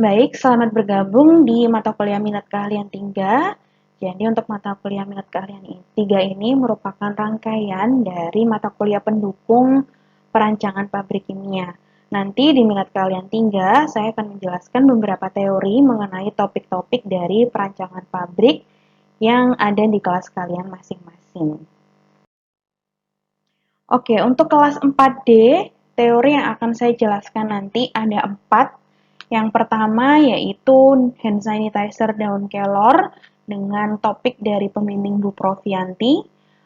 Baik, selamat bergabung di mata kuliah minat keahlian 3. Jadi untuk mata kuliah minat keahlian 3 ini merupakan rangkaian dari mata kuliah pendukung perancangan pabrik kimia. Nanti di minat keahlian 3, saya akan menjelaskan beberapa teori mengenai topik-topik dari perancangan pabrik yang ada di kelas kalian masing-masing. Oke, untuk kelas 4D, teori yang akan saya jelaskan nanti ada 4. Yang pertama yaitu hand sanitizer daun kelor dengan topik dari pembimbing Bu Provianti.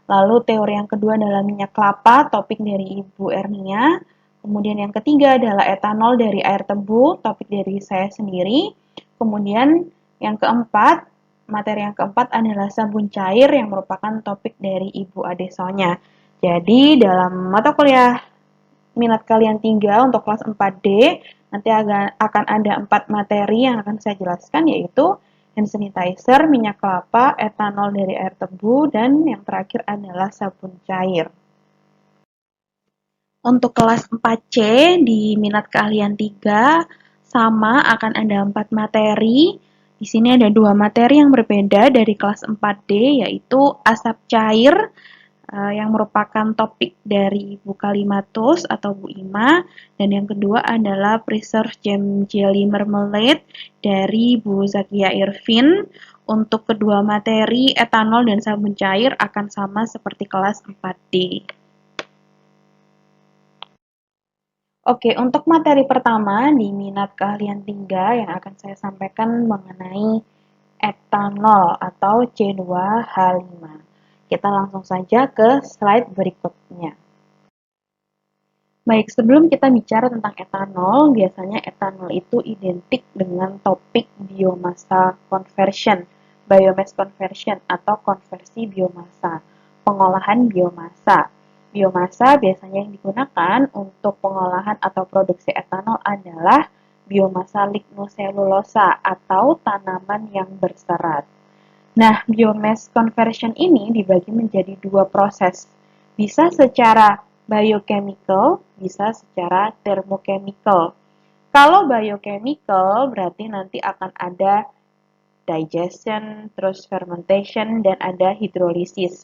Lalu teori yang kedua adalah minyak kelapa, topik dari Ibu Ernia. Kemudian yang ketiga adalah etanol dari air tebu, topik dari saya sendiri. Kemudian yang keempat, materi yang keempat adalah sabun cair yang merupakan topik dari Ibu Adesonya. Jadi dalam mata kuliah minat kalian 3 untuk kelas 4D, nanti akan ada 4 materi yang akan saya jelaskan, yaitu hand sanitizer, minyak kelapa, etanol dari air tebu, dan yang terakhir adalah sabun cair. Untuk kelas 4C di minat keahlian 3, sama akan ada 4 materi. Di sini ada 2 materi yang berbeda dari kelas 4D, yaitu asap cair, yang merupakan topik dari Bu Kalimatus atau Bu Ima, dan yang kedua adalah Preserve Jam Jelly Marmalade dari Bu Zakia Irvin. Untuk kedua materi, etanol dan sabun cair akan sama seperti kelas 4D. Oke, untuk materi pertama di minat keahlian 3 yang akan saya sampaikan mengenai etanol atau C2H5. Kita langsung saja ke slide berikutnya. Baik, sebelum kita bicara tentang etanol, biasanya etanol itu identik dengan topik biomasa conversion, biomass conversion atau konversi biomasa, pengolahan biomasa. Biomasa biasanya yang digunakan untuk pengolahan atau produksi etanol adalah biomasa lignoselulosa atau tanaman yang berserat. Nah, biomass conversion ini dibagi menjadi 2 proses. Bisa secara biochemical, bisa secara thermochemical. Kalau biochemical berarti nanti akan ada digestion, terus fermentation, dan ada hidrolisis.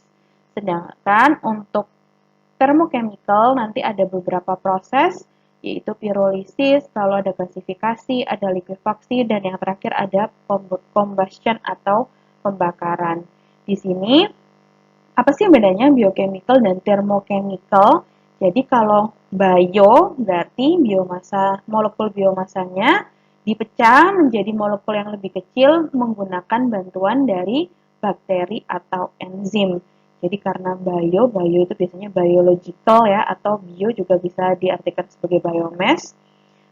Sedangkan untuk thermochemical nanti ada beberapa proses, yaitu pirolisis, lalu ada gasifikasi, ada likuifaksi, dan yang terakhir ada combustion atau pembakaran. Di sini, apa sih bedanya biochemical dan thermochemical? Jadi kalau bio berarti biomasa, molekul biomasanya dipecah menjadi molekul yang lebih kecil menggunakan bantuan dari bakteri atau enzim. Jadi karena bio itu biasanya biological ya, atau bio juga bisa diartikan sebagai biomass.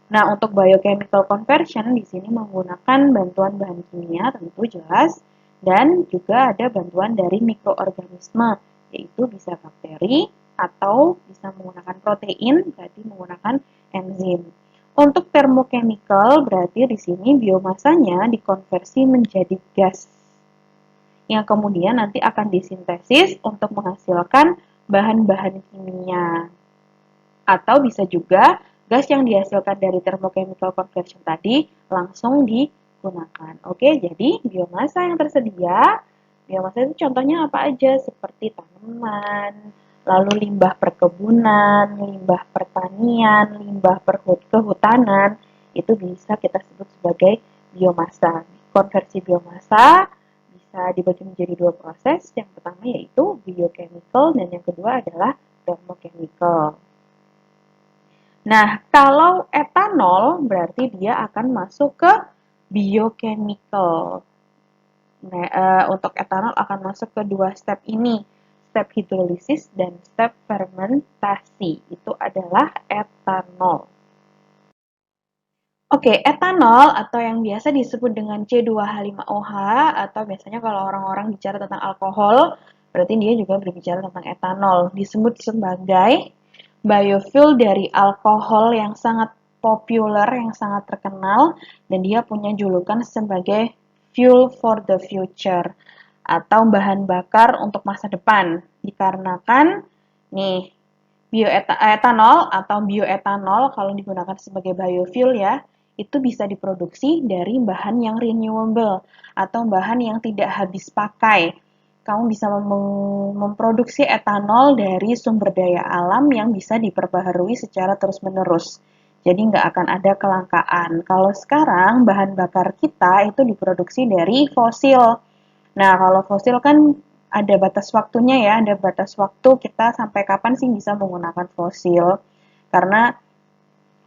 Nah, untuk biochemical conversion di sini menggunakan bantuan bahan kimia tentu jelas, dan juga ada bantuan dari mikroorganisme, yaitu bisa bakteri atau bisa menggunakan protein, berarti menggunakan enzim. Untuk thermochemical berarti di sini biomasanya dikonversi menjadi gas yang kemudian nanti akan disintesis untuk menghasilkan bahan-bahan kimia. Atau bisa juga gas yang dihasilkan dari thermochemical conversion tadi langsung digunakan. Oke, jadi biomasa yang tersedia, biomasa itu contohnya apa aja? Seperti tanaman, lalu limbah perkebunan, limbah pertanian, limbah kehutanan, itu bisa kita sebut sebagai biomasa. Konversi biomasa bisa dibagi menjadi 2 proses. Yang pertama yaitu biochemical dan yang kedua adalah thermochemical. Nah, kalau etanol berarti dia akan masuk ke biochemical. Nah, untuk etanol akan masuk ke 2 step ini, step hidrolisis dan step fermentasi. Itu adalah etanol. Oke, etanol atau yang biasa disebut dengan C2H5OH atau biasanya kalau orang-orang bicara tentang alkohol, berarti dia juga berbicara tentang etanol. Disebut sebagai biofuel dari alkohol yang sangat populer, yang sangat terkenal, dan dia punya julukan sebagai fuel for the future atau bahan bakar untuk masa depan. Dikarenakan nih bioetanol atau bioetanol kalau digunakan sebagai biofuel ya, itu bisa diproduksi dari bahan yang renewable atau bahan yang tidak habis pakai. Kamu bisa memproduksi etanol dari sumber daya alam yang bisa diperbaharui secara terus-menerus. Jadi nggak akan ada kelangkaan. Kalau sekarang bahan bakar kita itu diproduksi dari fosil. Nah, kalau fosil kan ada batas waktunya ya, ada batas waktu kita sampai kapan sih bisa menggunakan fosil. Karena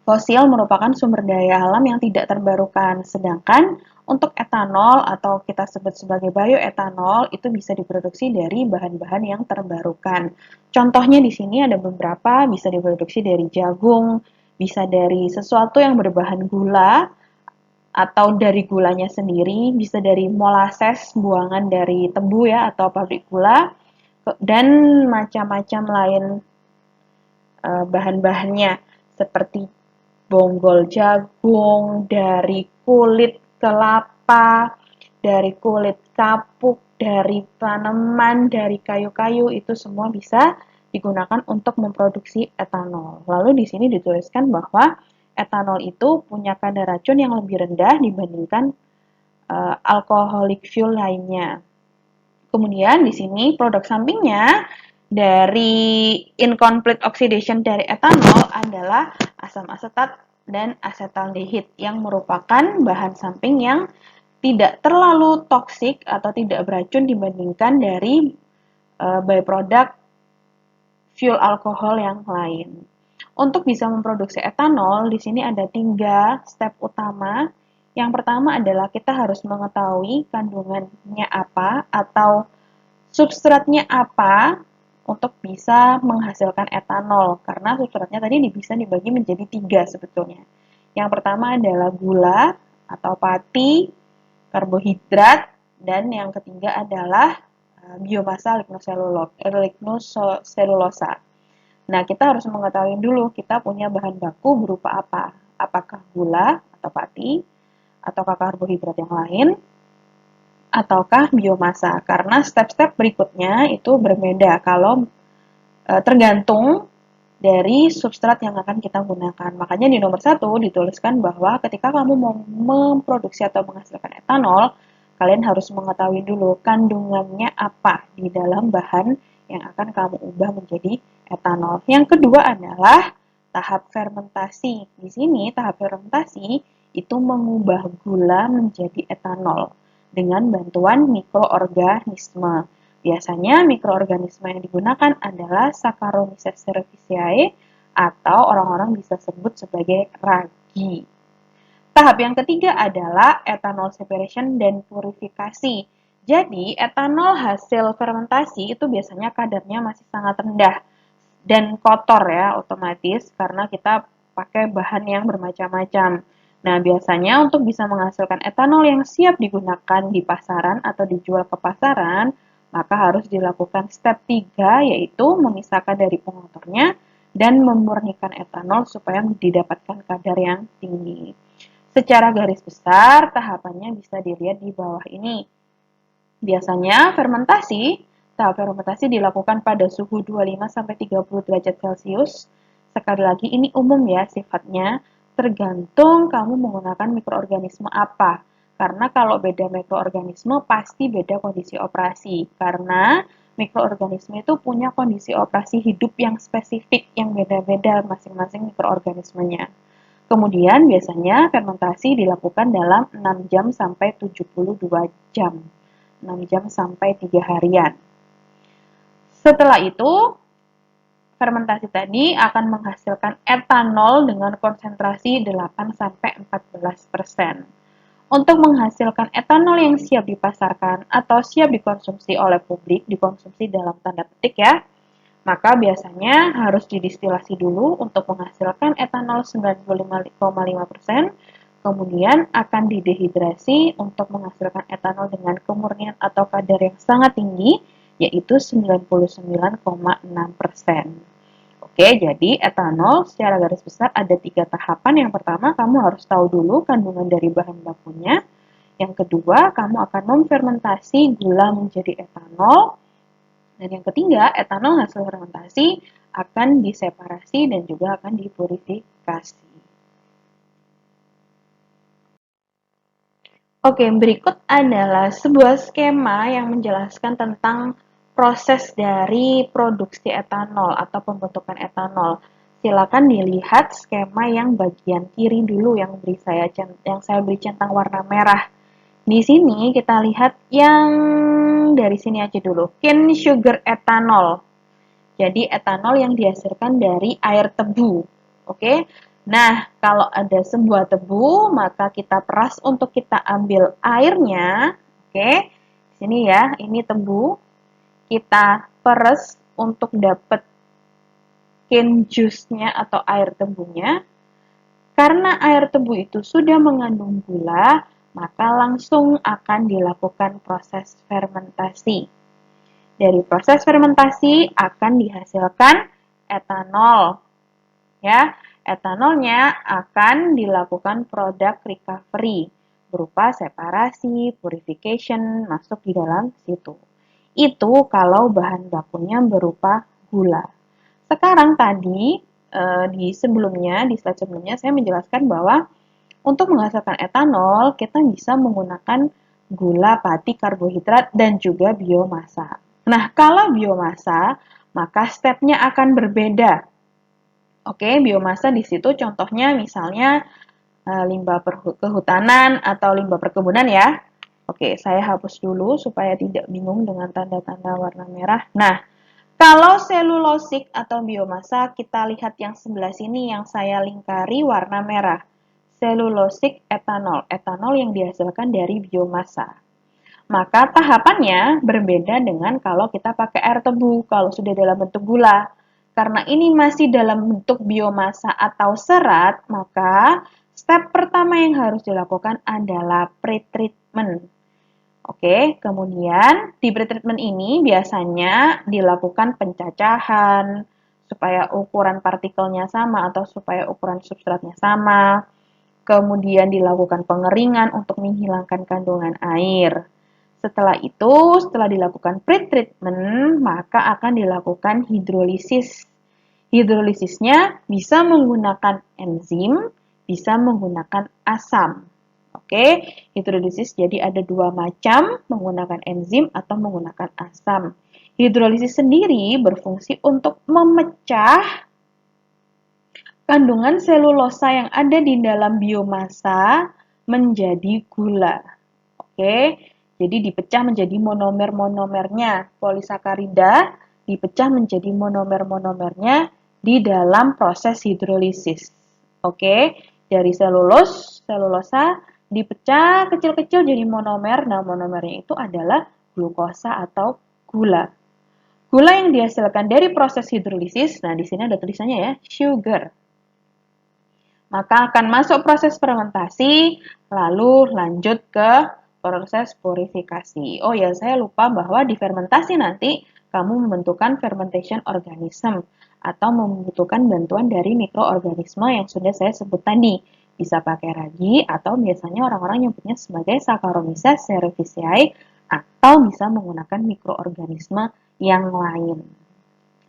fosil merupakan sumber daya alam yang tidak terbarukan, sedangkan untuk etanol atau kita sebut sebagai bioetanol itu bisa diproduksi dari bahan-bahan yang terbarukan. Contohnya di sini ada beberapa, bisa diproduksi dari jagung, bisa dari sesuatu yang berbahan gula, atau dari gulanya sendiri, bisa dari molasses, buangan dari tebu ya, atau pabrik gula, dan macam-macam lain bahan-bahannya, seperti bonggol jagung, dari kulit kelapa, dari kulit kapuk, dari tanaman, dari kayu-kayu, itu semua bisa digunakan untuk memproduksi etanol. Lalu di sini dituliskan bahwa etanol itu punya kadar racun yang lebih rendah dibandingkan alcoholic fuel lainnya. Kemudian di sini produk sampingnya dari incomplete oxidation dari etanol adalah asam asetat dan asetaldehid yang merupakan bahan samping yang tidak terlalu toksik atau tidak beracun dibandingkan dari byproduct fuel alkohol yang lain. Untuk bisa memproduksi etanol, di sini ada 3 step utama. Yang pertama adalah kita harus mengetahui kandungannya apa atau substratnya apa untuk bisa menghasilkan etanol. Karena substratnya tadi bisa dibagi menjadi 3 sebetulnya. Yang pertama adalah gula atau pati, karbohidrat, dan yang ketiga adalah biomasa lignoselulosa. Nah, kita harus mengetahui dulu kita punya bahan baku berupa apa. Apakah gula atau pati, ataukah karbohidrat yang lain, ataukah biomasa. Karena step-step berikutnya itu berbeda kalau tergantung dari substrat yang akan kita gunakan. Makanya di nomor 1 dituliskan bahwa ketika kamu mau memproduksi atau menghasilkan etanol, kalian harus mengetahui dulu kandungannya apa di dalam bahan yang akan kamu ubah menjadi etanol. Yang kedua adalah tahap fermentasi. Di sini tahap fermentasi itu mengubah gula menjadi etanol dengan bantuan mikroorganisme. Biasanya mikroorganisme yang digunakan adalah Saccharomyces cerevisiae atau orang-orang bisa sebut sebagai ragi. Tahap yang ketiga adalah ethanol separation dan purifikasi. Jadi, etanol hasil fermentasi itu biasanya kadarnya masih sangat rendah dan kotor ya otomatis karena kita pakai bahan yang bermacam-macam. Nah, biasanya untuk bisa menghasilkan etanol yang siap digunakan di pasaran atau dijual ke pasaran, maka harus dilakukan step 3 yaitu memisahkan dari pengotornya dan memurnikan etanol supaya didapatkan kadar yang tinggi. Secara garis besar, tahapannya bisa dilihat di bawah ini. Biasanya tahap fermentasi dilakukan pada suhu 25-30 derajat Celcius. Sekali lagi ini umum ya sifatnya, tergantung kamu menggunakan mikroorganisme apa. Karena kalau beda mikroorganisme pasti beda kondisi operasi. Karena mikroorganisme itu punya kondisi operasi hidup yang spesifik, yang beda-beda masing-masing mikroorganismenya. Kemudian biasanya fermentasi dilakukan dalam 6 jam sampai 72 jam. 6 jam sampai 3 harian. Setelah itu, fermentasi tadi akan menghasilkan etanol dengan konsentrasi 8-14%. Untuk menghasilkan etanol yang siap dipasarkan atau siap dikonsumsi oleh publik, dikonsumsi dalam tanda petik ya, maka biasanya harus didistilasi dulu untuk menghasilkan etanol 95,5%, kemudian akan didehidrasi untuk menghasilkan etanol dengan kemurnian atau kadar yang sangat tinggi, yaitu 99,6%. Oke, jadi etanol secara garis besar ada 3 tahapan. Yang pertama, kamu harus tahu dulu kandungan dari bahan bakunya. Yang kedua, kamu akan memfermentasi gula menjadi etanol. Dan yang ketiga, etanol hasil fermentasi akan diseparasi dan juga akan dipurifikasi. Oke, berikut adalah sebuah skema yang menjelaskan tentang proses dari produksi etanol atau pembentukan etanol. Silakan dilihat skema yang bagian kiri dulu yang saya beri centang warna merah. Di sini kita lihat yang dari sini aja dulu. Cane sugar ethanol. Jadi etanol yang dihasilkan dari air tebu. Oke. Nah, kalau ada sebuah tebu, maka kita peras untuk kita ambil airnya. Oke. Di sini ya, ini tebu. Kita peras untuk dapat cane juice-nya atau air tebunya. Karena air tebu itu sudah mengandung gula, maka langsung akan dilakukan proses fermentasi. Dari proses fermentasi akan dihasilkan etanol. Ya, etanolnya akan dilakukan produk recovery berupa separasi, purification masuk di dalam situ. Itu kalau bahan bakunya berupa gula. Sekarang tadi di slide sebelumnya saya menjelaskan bahwa untuk menghasilkan etanol kita bisa menggunakan gula, pati, karbohidrat dan juga biomasa. Nah, kalau biomasa maka stepnya akan berbeda. Oke, biomasa di situ contohnya misalnya limbah kehutanan atau limbah perkebunan ya. Oke, saya hapus dulu supaya tidak bingung dengan tanda-tanda warna merah. Nah, kalau selulosik atau biomasa, kita lihat yang sebelah sini yang saya lingkari warna merah. Selulosik etanol, etanol yang dihasilkan dari biomasa. Maka tahapannya berbeda dengan kalau kita pakai air tebu, kalau sudah dalam bentuk gula. Karena ini masih dalam bentuk biomasa atau serat, maka step pertama yang harus dilakukan adalah pretreatment. Oke, kemudian di pretreatment ini biasanya dilakukan pencacahan supaya ukuran partikelnya sama atau supaya ukuran substratnya sama. Kemudian dilakukan pengeringan untuk menghilangkan kandungan air. Setelah itu, setelah dilakukan pretreatment, maka akan dilakukan hidrolisis. Hidrolisisnya bisa menggunakan enzim, bisa menggunakan asam. Oke, hidrolisis jadi ada dua macam, menggunakan enzim atau menggunakan asam. Hidrolisis sendiri berfungsi untuk memecah kandungan selulosa yang ada di dalam biomasa menjadi gula. Oke, jadi dipecah menjadi monomer-monomernya. Polisakarida dipecah menjadi monomer-monomernya di dalam proses hidrolisis. Oke, dari selulosa dipecah kecil-kecil jadi monomer. Nah, monomernya itu adalah glukosa atau gula. Gula yang dihasilkan dari proses hidrolisis, nah di sini ada tulisannya ya, sugar. Maka akan masuk proses fermentasi, lalu lanjut ke proses purifikasi. Oh ya, saya lupa bahwa di fermentasi nanti kamu membentukkan fermentation organism atau membutuhkan bantuan dari mikroorganisme yang sudah saya sebut tadi. Bisa pakai ragi atau biasanya orang-orang nyebutnya sebagai Saccharomyces cerevisiae atau bisa menggunakan mikroorganisme yang lain.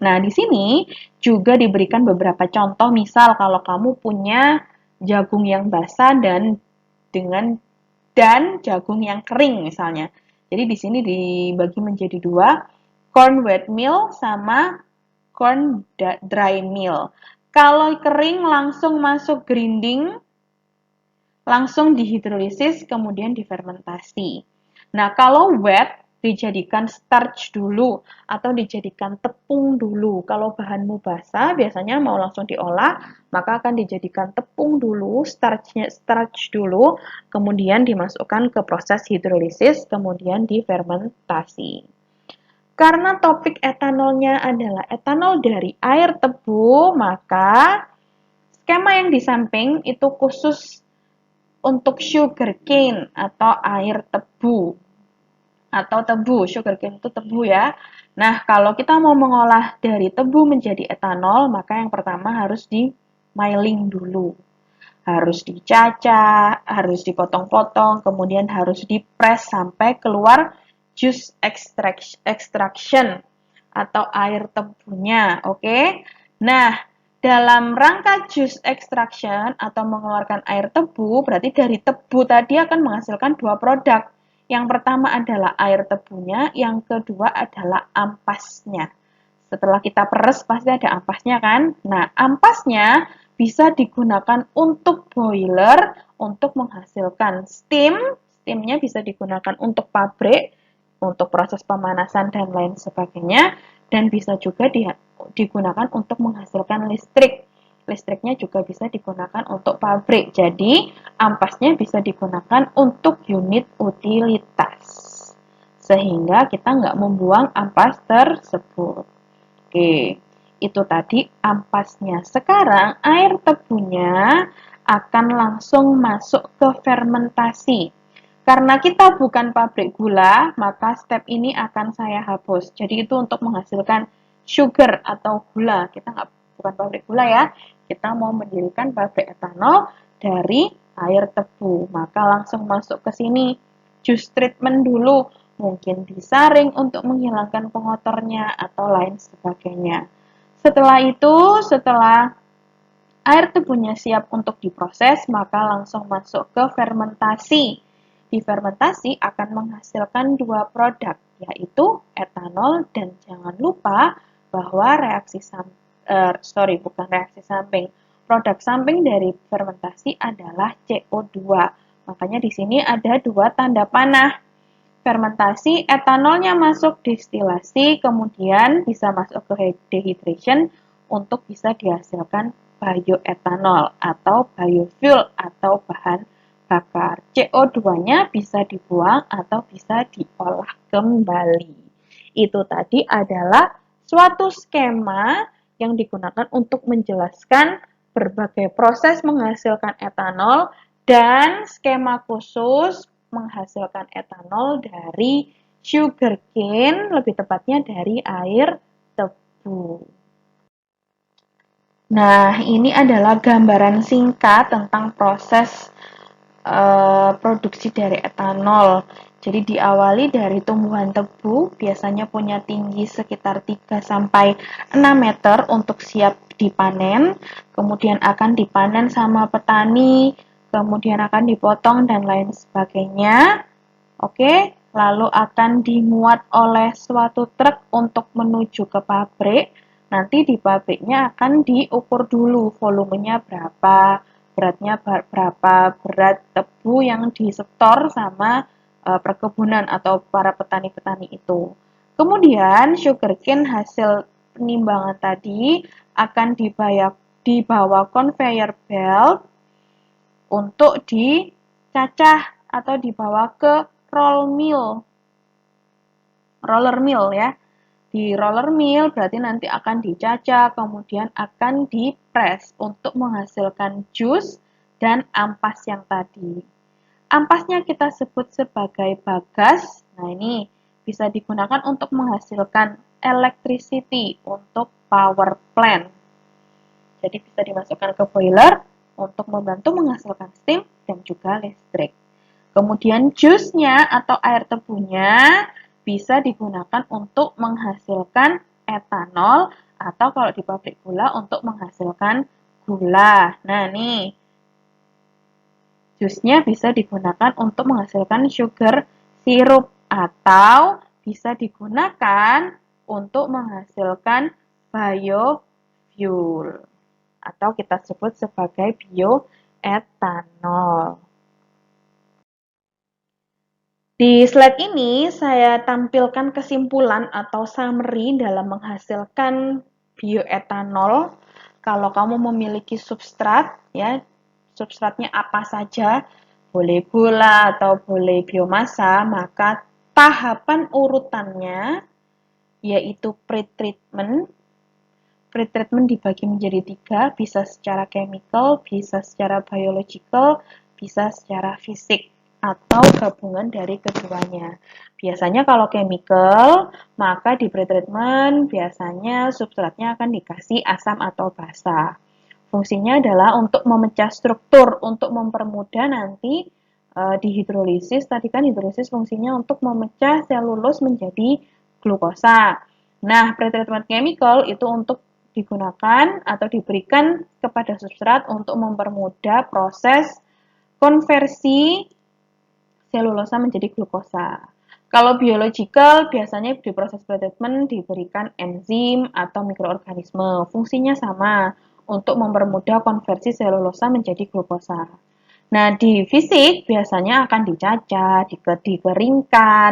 Nah, di sini juga diberikan beberapa contoh, misal kalau kamu punya jagung yang basah dan jagung yang kering misalnya. Jadi di sini dibagi menjadi dua, corn wet meal sama corn dry meal. Kalau kering langsung masuk grinding, langsung dihidrolisis, kemudian difermentasi. Nah, kalau wet, dijadikan starch dulu atau dijadikan tepung dulu. Kalau bahanmu basah, biasanya mau langsung diolah, maka akan dijadikan tepung dulu, starch dulu, kemudian dimasukkan ke proses hidrolisis, kemudian difermentasi. Karena topik etanolnya adalah etanol dari air tebu, maka skema yang di samping itu khusus untuk sugarcane atau air tebu atau tebu, sugarcane itu tebu ya. Nah, kalau kita mau mengolah dari tebu menjadi etanol, maka yang pertama harus di milling dulu. Harus dicacah, harus dipotong-potong, kemudian harus dipres sampai keluar juice extraction atau air tebunya, oke? Nah, Dalam rangka juice extraction atau mengeluarkan air tebu, berarti dari tebu tadi akan menghasilkan dua produk. Yang pertama adalah air tebunya, yang kedua adalah ampasnya. Setelah kita peres pasti ada ampasnya kan? Nah, ampasnya bisa digunakan untuk boiler untuk menghasilkan steam. Steamnya bisa digunakan untuk pabrik, untuk proses pemanasan dan lain sebagainya, dan bisa juga digunakan untuk menghasilkan listrik. Listriknya juga bisa digunakan untuk pabrik. Jadi, ampasnya bisa digunakan untuk unit utilitas. Sehingga kita nggak membuang ampas tersebut. Oke, itu tadi ampasnya. Sekarang air tebunya akan langsung masuk ke fermentasi. Karena kita bukan pabrik gula, maka step ini akan saya hapus. Jadi itu untuk menghasilkan sugar atau gula. Kita bukan pabrik gula ya. Kita mau mendirikan pabrik etanol dari air tebu. Maka langsung masuk ke sini. Juice treatment dulu. Mungkin disaring untuk menghilangkan pengotornya atau lain sebagainya. Setelah itu, setelah air tebunya siap untuk diproses, maka langsung masuk ke fermentasi. Di fermentasi akan menghasilkan dua produk, yaitu etanol dan jangan lupa bahwa produk samping dari fermentasi adalah CO2. Makanya di sini ada dua tanda panah. Fermentasi, etanolnya masuk distilasi, kemudian bisa masuk ke dehydration untuk bisa dihasilkan bioetanol atau biofuel atau bahan bakar. CO2-nya bisa dibuang atau bisa diolah kembali. Itu tadi adalah suatu skema yang digunakan untuk menjelaskan berbagai proses menghasilkan etanol dan skema khusus menghasilkan etanol dari sugarcane, lebih tepatnya dari air tebu. Nah, ini adalah gambaran singkat tentang proses produksi dari etanol. Jadi diawali dari tumbuhan tebu, biasanya punya tinggi sekitar 3 sampai 6 meter untuk siap dipanen, kemudian akan dipanen sama petani, kemudian akan dipotong dan lain sebagainya. Oke, lalu akan dimuat oleh suatu truk untuk menuju ke pabrik. Nanti di pabriknya akan diukur dulu volumenya berapa, beratnya berapa, berat tebu yang disetor sama perkebunan atau para petani-petani itu. Kemudian sugarcane hasil penimbangan tadi akan dibawa conveyor belt untuk dicacah atau dibawa ke roller mill ya. Di roller mill berarti nanti akan dicacah, kemudian akan dipres untuk menghasilkan jus dan ampas yang tadi. Ampasnya kita sebut sebagai bagas. Nah, ini bisa digunakan untuk menghasilkan electricity untuk power plant. Jadi bisa dimasukkan ke boiler untuk membantu menghasilkan steam dan juga listrik. Kemudian jusnya atau air tebunya bisa digunakan untuk menghasilkan etanol atau kalau di pabrik gula untuk menghasilkan gula. Nah, nih jusnya bisa digunakan untuk menghasilkan sugar sirup atau bisa digunakan untuk menghasilkan biofuel atau kita sebut sebagai bioetanol. Di slide ini saya tampilkan kesimpulan atau summary dalam menghasilkan bioetanol. Kalau kamu memiliki substrat, ya, substratnya apa saja, boleh gula atau boleh biomasa, maka tahapan urutannya yaitu pretreatment. Pretreatment dibagi menjadi 3, bisa secara chemical, bisa secara biological, bisa secara fisik atau gabungan dari keduanya. Biasanya kalau chemical, maka di pretreatment biasanya substratnya akan dikasih asam atau basa. Fungsinya adalah untuk memecah struktur, untuk mempermudah nanti di hidrolisis. Tadi kan hidrolisis fungsinya untuk memecah selulus menjadi glukosa. Nah, pretreatment chemical itu untuk digunakan atau diberikan kepada substrat untuk mempermudah proses konversi selulosa menjadi glukosa. Kalau biological, biasanya di proses pretreatment diberikan enzim atau mikroorganisme. Fungsinya sama, untuk mempermudah konversi selulosa menjadi glukosa. Nah, di fisik biasanya akan dicaca, dikeringkan,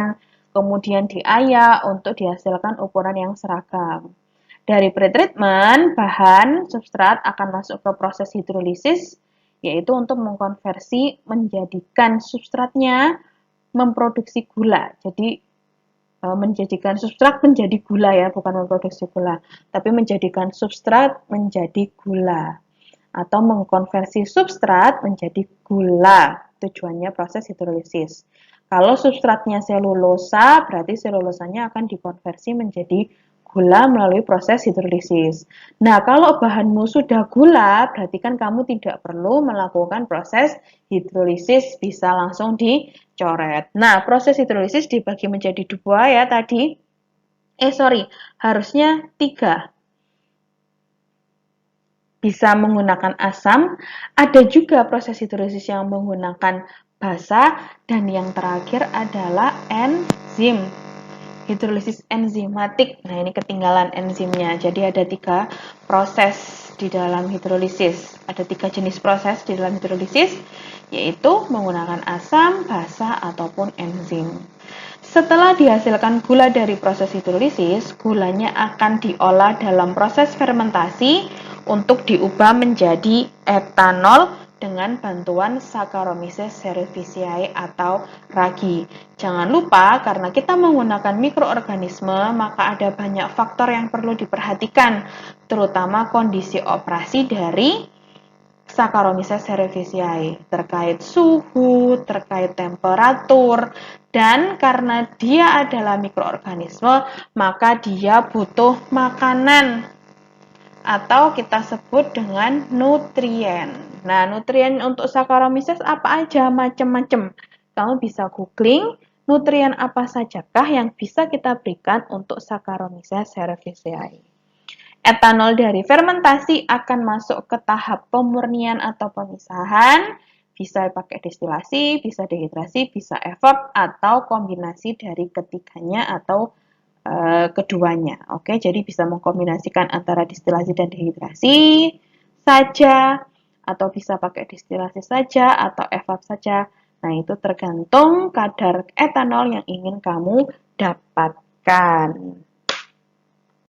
kemudian diayak untuk dihasilkan ukuran yang seragam. Dari pretreatment, bahan substrat akan masuk ke proses hidrolisis, yaitu untuk mengkonversi menjadikan substratnya memproduksi gula. Jadi menjadikan substrat menjadi gula ya, bukan memproduksi gula, tapi menjadikan substrat menjadi gula atau mengkonversi substrat menjadi gula. Tujuannya proses hidrolisis. Kalau substratnya selulosa, berarti selulosanya akan dikonversi menjadi gula melalui proses hidrolisis. Nah, kalau bahanmu sudah gula, berarti kan kamu tidak perlu melakukan proses hidrolisis, bisa langsung dicoret. Nah, proses hidrolisis dibagi menjadi dua ya tadi. Harusnya 3. Bisa menggunakan asam, ada juga proses hidrolisis yang menggunakan basa, dan yang terakhir adalah enzim. Hidrolisis enzimatik. Nah, ini ketinggalan enzimnya. Jadi ada 3 proses di dalam hidrolisis. Ada 3 jenis proses di dalam hidrolisis, yaitu menggunakan asam, basa, ataupun enzim. Setelah dihasilkan gula dari proses hidrolisis, gulanya akan diolah dalam proses fermentasi untuk diubah menjadi etanol dengan bantuan Saccharomyces cerevisiae atau ragi. Jangan lupa, karena kita menggunakan mikroorganisme, maka ada banyak faktor yang perlu diperhatikan, terutama kondisi operasi dari Saccharomyces cerevisiae, terkait suhu, terkait temperatur, dan karena dia adalah mikroorganisme, maka dia butuh makanan atau kita sebut dengan nutrien. Nah, nutrien untuk Saccharomyces apa aja? Macam-macam. Kamu bisa googling nutrien apa sajakah yang bisa kita berikan untuk Saccharomyces cerevisiae. Etanol dari fermentasi akan masuk ke tahap pemurnian atau pemisahan, bisa pakai destilasi, bisa dehidrasi, bisa evap, atau kombinasi dari ketiganya atau keduanya. Oke, jadi bisa mengkombinasikan antara destilasi dan dehidrasi saja, atau bisa pakai destilasi saja atau evap saja. Nah, itu tergantung kadar etanol yang ingin kamu dapatkan.